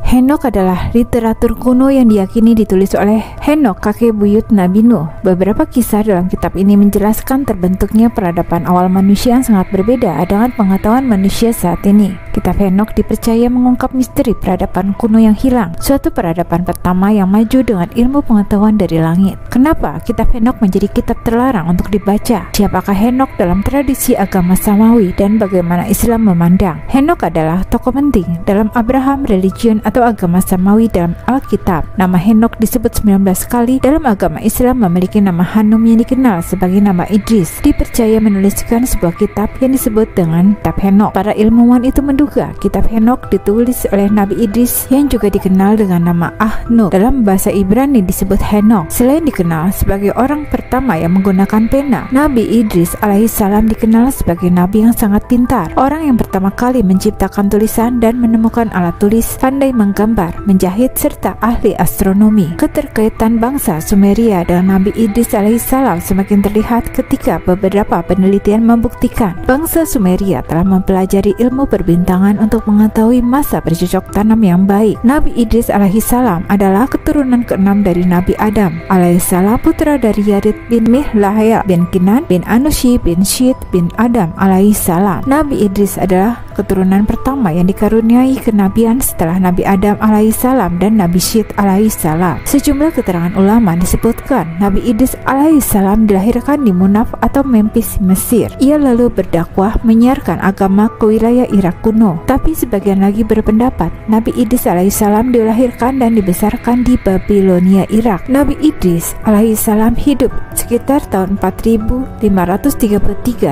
Henokh adalah literatur kuno yang diyakini ditulis oleh Henokh, kakek buyut Nabi Nuh. Beberapa kisah dalam kitab ini menjelaskan terbentuknya peradaban awal manusia yang sangat berbeda dengan pengetahuan manusia saat ini. Kitab Henokh dipercaya mengungkap misteri peradaban kuno yang hilang, suatu peradaban pertama yang maju dengan ilmu pengetahuan dari langit. Kenapa kitab Henokh menjadi kitab terlarang untuk dibaca? Siapakah Henokh dalam tradisi agama Samawi dan bagaimana Islam memandang? Henokh adalah tokoh penting dalam Abraham religion atau agama Samawi dalam Alkitab. Nama Henokh disebut 19 kali. Dalam agama Islam memiliki nama Hanum yang dikenal sebagai nama Idris. Dipercaya menuliskan sebuah kitab yang disebut dengan kitab Henokh. Para ilmuwan itu menduga kitab Henokh ditulis oleh Nabi Idris yang juga dikenal dengan nama Ahnuk. Dalam bahasa Ibrani disebut Henokh. Selain dikenal sebagai orang pertama yang menggunakan pena, Nabi Idris alaihissalam dikenal sebagai nabi yang sangat pintar, orang yang pertama kali menciptakan tulisan dan menemukan alat tulis, pandai menggambar, menjahit, serta ahli astronomi. Keterkaitan bangsa Sumeria dengan Nabi Idris alaihissalam semakin terlihat ketika beberapa penelitian membuktikan bangsa Sumeria telah mempelajari ilmu perbintangan untuk mengetahui masa bercocok tanam yang baik. Nabi Idris alaihissalam adalah keturunan keenam dari Nabi Adam alaihissalam, putra dari Yarid bin Mihlahya bin Kinan bin Anushi bin Syed bin Adam alaihissalam. Nabi Idris adalah keturunan pertama yang dikaruniai kenabian setelah Nabi Adam alaihissalam dan Nabi Syed alaihissalam. Sejumlah keterangan ulama disebutkan Nabi Idris alaihissalam dilahirkan di Munaf atau Memphis, Mesir. Ia lalu berdakwah menyiarkan agama ke wilayah Irak kuno. Tapi sebagian lagi berpendapat Nabi Idris alaihissalam dilahirkan dan dibesarkan di Babilonia, Irak. Nabi Idris alaihissalam hidup sekitar tahun 4533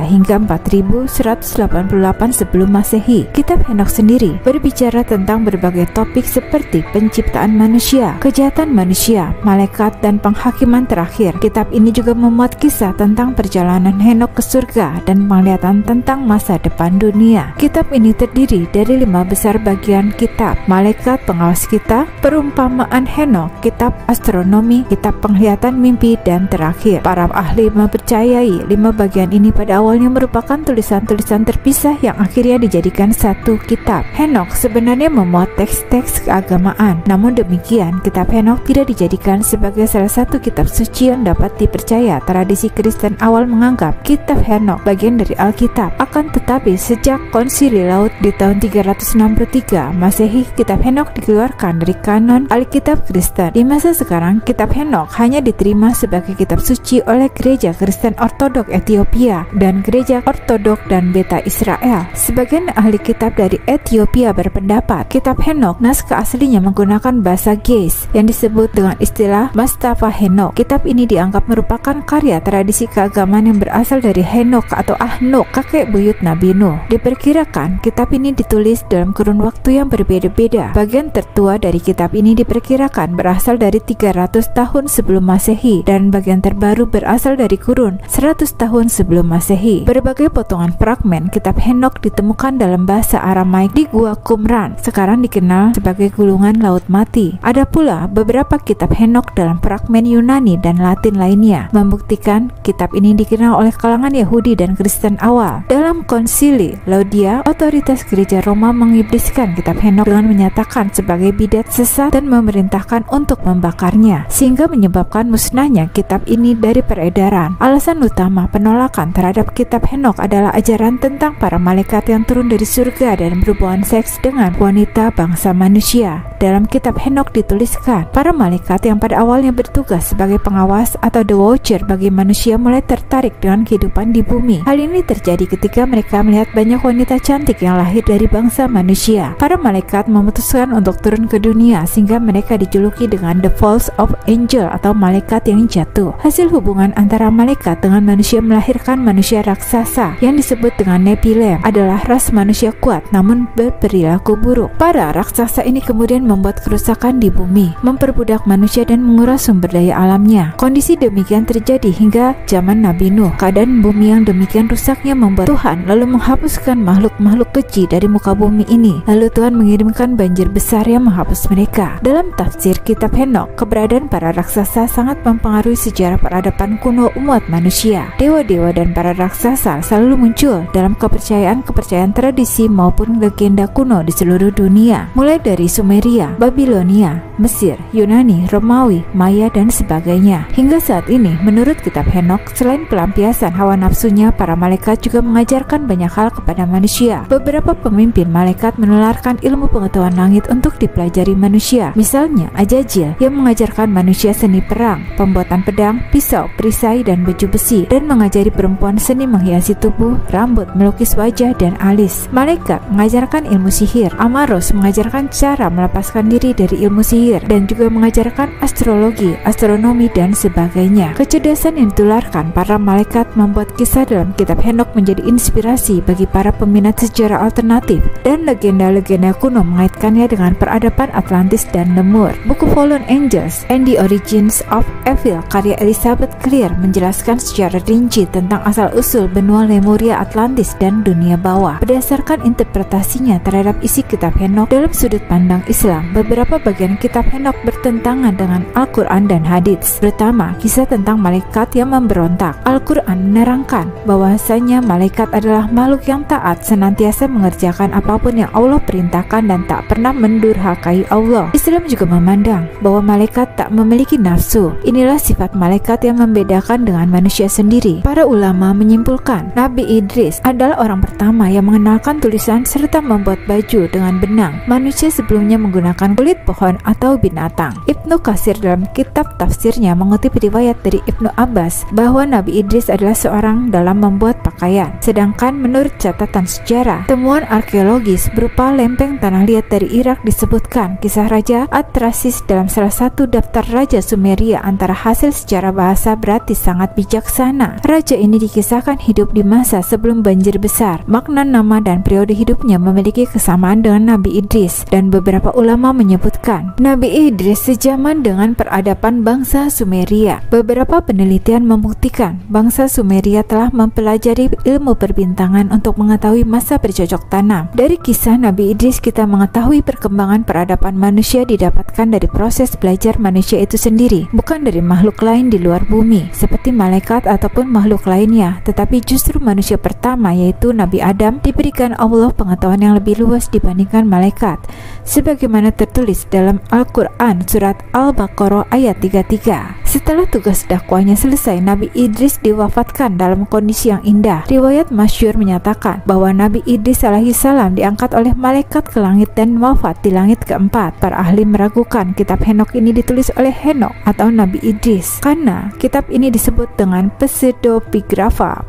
hingga 4188 sebelum Masehi. Kitab Henokh sendiri berbicara tentang berbagai topik seperti penciptaan manusia, kejahatan manusia, malaikat, dan penghakiman terakhir. Kitab ini juga memuat kisah tentang perjalanan Henokh ke surga dan penglihatan tentang masa depan dunia. Kitab ini terdiri dari 5 besar bagian kitab: malaikat pengawas kita, perumpamaan Henokh, kitab astronomi, kitab penglihatan mimpi, dan terakhir. Para ahli mempercayai 5 bagian ini pada awalnya merupakan tulisan-tulisan terpisah yang akhirnya dijadikan satu kitab. Henokh sebenarnya memuat teks-teks keagamaan. Namun demikian, kitab Henokh tidak dijadikan sebagai salah satu kitab suci yang dapat dipercaya. Tradisi Kristen awal menganggap kitab Henokh bagian dari Alkitab. Akan tetapi sejak Konsili Laut di tahun 363 Masehi, kitab Henokh dikeluarkan dari kanon Alkitab Kristen. Di masa sekarang, kitab Henokh hanya diterima sebagai kitab suci oleh Gereja Kristen Ortodok Ethiopia dan Gereja Ortodok dan Beta Israel. Sebagian ahli kitab dari Ethiopia berpendapat kitab Henokh naskah aslinya menggunakan bahasa Ge'ez yang disebut dengan istilah Mustafa Henokh. Kitab ini dianggap merupakan karya tradisi keagamaan yang berasal dari Henokh atau Ahnuk, kakek buyut Nabi Nuh. Diperkirakan kitab ini ditulis dalam kurun waktu yang berbeda-beda. Bagian tertua dari kitab ini diperkirakan berasal dari 300 tahun sebelum Masehi dan bagian terbaru berasal dari kurun 100 tahun sebelum Masehi. Berbagai potongan fragmen kitab Henokh ditemukan dalam bahasa Aramaik di Gua Qumran, sekarang dikenal sebagai gulungan Laut Mati. Ada pula beberapa kitab Henokh dalam fragmen Yunani dan Latin lainnya, membuktikan kitab ini dikenal oleh kalangan Yahudi dan Kristen awal. Dalam Konsili Laudia, otoritas gereja Roma mengibliskan kitab Henokh dengan menyatakan sebagai bidat sesat dan memerintahkan untuk membakarnya, sehingga menyebabkan musnahnya kitab ini dari peredaran. Alasan utama penolakan terhadap kitab Henokh adalah ajaran tentang para malaikat yang turun dari surga dan berhubungan seks dengan wanita bangsa manusia. Dalam kitab Henokh dituliskan, para malaikat yang pada awalnya bertugas sebagai pengawas atau the watcher bagi manusia mulai tertarik dengan kehidupan di bumi. Hal ini terjadi ketika mereka melihat banyak wanita cantik yang lahir dari bangsa manusia. Para malaikat memutuskan untuk turun ke dunia sehingga mereka dijuluki dengan the falls of angel atau malaikat yang jatuh. Hasil hubungan antara malaikat dengan manusia melahirkan manusia raksasa yang disebut dengan Nephilim, adalah ras manusia kuat namun berperilaku buruk. Para raksasa ini kemudian membuat kerusakan di bumi, memperbudak manusia dan menguras sumber daya alamnya. Kondisi demikian terjadi hingga zaman Nabi Nuh. Keadaan bumi yang demikian rusaknya membuat Tuhan lalu menghapuskan makhluk-makhluk keji dari muka bumi ini. Lalu Tuhan mengirimkan banjir besar yang menghapus mereka. Dalam tafsir kitab Henokh, keberadaan para raksasa sangat mempengaruhi sejarah peradaban kuno umat manusia. Dewa-dewa dan para raksasa selalu muncul dalam kepercayaan-kepercayaan tradisi maupun legenda kuno di seluruh dunia, mulai dari Sumeria, Babilonia, Mesir, Yunani, Romawi, Maya, dan sebagainya. Hingga saat ini, menurut kitab Henokh, selain pelampiasan hawa nafsunya, para malaikat juga mengajarkan banyak hal kepada manusia. Beberapa pemimpin malaikat menularkan ilmu pengetahuan langit untuk dipelajari manusia. Misalnya, Ajajil yang mengajarkan manusia seni perang, pembuatan pedang, pisau, perisai, dan baju besi, dan mengajari perempuan seni menghiasi tubuh, rambut, melukis wajah, dan alis. Malaikat mengajarkan ilmu sihir. Amaros mengajarkan cara melepaskan diri dari ilmu sihir, dan juga mengajarkan astrologi, astronomi, dan sebagainya. Kecerdasan yang ditularkan para malaikat membuat kisah dalam kitab Henokh menjadi inspirasi bagi para peminat sejarah alternatif, dan legenda-legenda kuno mengaitkannya dengan peradaban Atlantis dan Lemur. Buku Fallen Angels and the Origins of Evil karya Elizabeth Clear menjelaskan secara rinci tentang asal-usul benua Lemuria, Atlantis, dan dunia bawah. Berdasarkan interpretasinya terhadap isi kitab Henokh dalam sudut pandang Islam, beberapa bagian kitab Henokh bertentangan dengan Al-Quran dan Hadits, terutama kisah tentang malaikat yang memberontak. Al-Quran menerangkan bahwasanya malaikat adalah makhluk yang taat, senantiasa mengerjakan apapun yang Allah perintahkan dan tak pernah mendurhakai Allah. Islam juga memandang bahwa malaikat tak memiliki nafsu. Inilah sifat malaikat yang membedakan dengan manusia sendiri. Para ulama menyimpulkan Nabi Idris adalah orang pertama yang mengenalkan tulisan serta membuat baju dengan benang. Manusia sebelumnya menggunakan kulit pohon atau binatang. Ibnu Katsir dalam kitab tafsirnya mengutip riwayat dari Ibnu Abbas bahwa Nabi Idris adalah seorang dalam membuat pakaian. Sedangkan menurut catatan sejarah, temuan arkeologis berupa lempeng tanah liat dari Irak disebutkan kisah Raja Atrasis dalam salah satu daftar Raja Sumeria. Antara hasil secara bahasa berarti sangat bijaksana. Raja ini dikisahkan hidup di masa sebelum banjir besar. Makna nama dan periode hidupnya memiliki kesamaan dengan Nabi Idris, dan beberapa ulama menyebutkan Nabi Idris sejaman dengan peradaban bangsa Sumeria. Beberapa penelitian membuktikan bangsa Sumeria telah mempelajari ilmu perbintangan untuk mengetahui masa bercocok tanam. Dari kisah Nabi Idris kita mengetahui perkembangan peradaban manusia didapatkan dari proses belajar manusia itu sendiri, bukan dari makhluk lain di luar bumi seperti malaikat ataupun makhluk lainnya, tetapi justru manusia pertama yaitu Nabi Adam diberikan Allah pengetahuan yang lebih luas dibandingkan malaikat, sebagaimana tertulis dalam Al-Quran surat Al-Baqarah ayat 33. Setelah tugas dakwahnya selesai, Nabi Idris diwafatkan dalam kondisi yang indah. Riwayat masyhur menyatakan bahwa Nabi Idris alaihi salam diangkat oleh malaikat ke langit dan wafat di langit keempat. Para ahli meragukan kitab Henokh ini ditulis oleh Henokh atau Nabi Idris, karena kitab ini disebut dengan pseudepigrafa,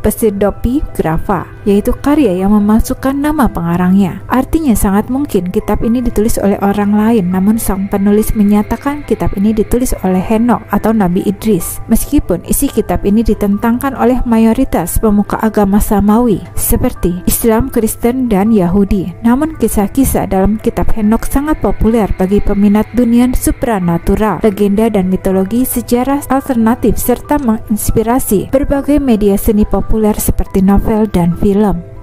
yaitu karya yang memasukkan nama pengarangnya. Artinya sangat mungkin kitab ini ditulis oleh orang lain, namun sang penulis menyatakan kitab ini ditulis oleh Henokh atau Nabi Idris. Meskipun isi kitab ini ditentangkan oleh mayoritas pemuka agama Samawi seperti Islam, Kristen, dan Yahudi, namun kisah-kisah dalam kitab Henokh sangat populer bagi peminat dunia supranatural, legenda dan mitologi, sejarah alternatif, serta menginspirasi berbagai media seni populer seperti novel dan film.